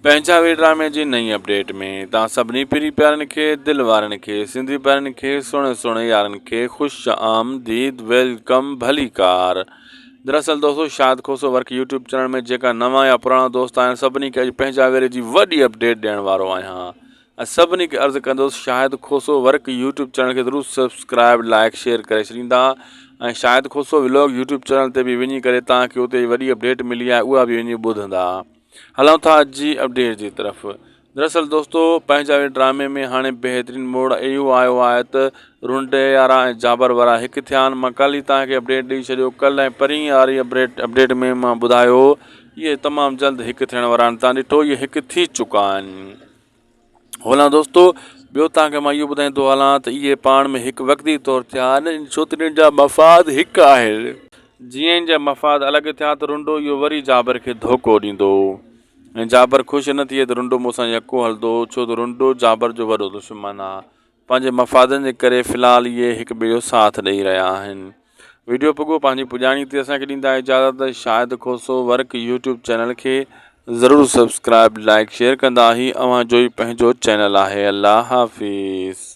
पंजाबी ड्रामे जी नई अपडेट में तव्हां सभिनी पिरी प्यारनि खे दिलि वारनि खे सिंधी प्यारनि खे सुहिणे सुहिणे यारनि खे ख़ुशि आमदीद वेलकम भलीकार। दरअसल दोस्तों शाहिद खोसो वर्क यूट्यूब चैनल में जेका नवां या पुराणा दोस्त आहिनि सभिनी खे अॼु पंजाबी जी वॾी अपडेट ॾियण वारो आहियां। ऐं सभिनी खे अर्ज़ु कंदुसि शाहिद खोसो वर्क यूट्यूब चैनल खे ज़रूरु सब्सक्राइब लाइक शेयर करे छॾींदा ऐं शाहिद खोसो व्लॉग यूट्यूब चैनल ते बि वञी करे तव्हांखे उते वॾी अपडेट मिली आहे उहा बि वञी ॿुधंदा। हलूं था अॼु जी अपडेट जी तरफ़। दरअसल दोस्तों पंजाबी ड्रामे में हाणे बहितरीन मोड़ इहो आयो आहे त रुंडे वारा ऐं जाबर वारा हिकु थिया आहिनि। मां कल्ह ई तव्हांखे अपडेट ॾेई छॾियो। कल्ह ऐं परीं वारी अपडेट में मां ॿुधायो इहे तमामु जल्द हिकु थियण वारा आहिनि। तव्हां ॾिठो इहे हिकु थी चुका आहिनि। हलां दोस्तों ॿियो तव्हांखे मां इहो ॿुधाईंदो हलां त इहे पाण में हिकु वक़्ती तौरु थिया आहिनि छो त इन्हनि जा मफ़ाद हिकु आहिनि। जीअं इन जा मफ़ाद अलॻि थिया त रुंडो इहो वरी जाबर खे धोखो ॾींदो ऐं जाबर ख़ुशि न थिए त रुंडो मूंसां यको हलंदो छो त रुंडो जाबर जो वॾो दुश्मन आहे। पंहिंजे मफ़ादनि जे करे फ़िलहालु इहे हिकु ॿिए जो साथ ॾेई रहिया आहिनि। वीडियो पुॻो पंहिंजी पुॼाणी ते असांखे ॾींदा इजाज़त। शाहिद खोसो वर्क यूट्यूब चैनल खे ज़रूरु सब्सक्राइब लाइक शेयर कंदा ही अव्हां जो ई पंहिंजो चैनल आहे। अल्लाह हाफ़िज़।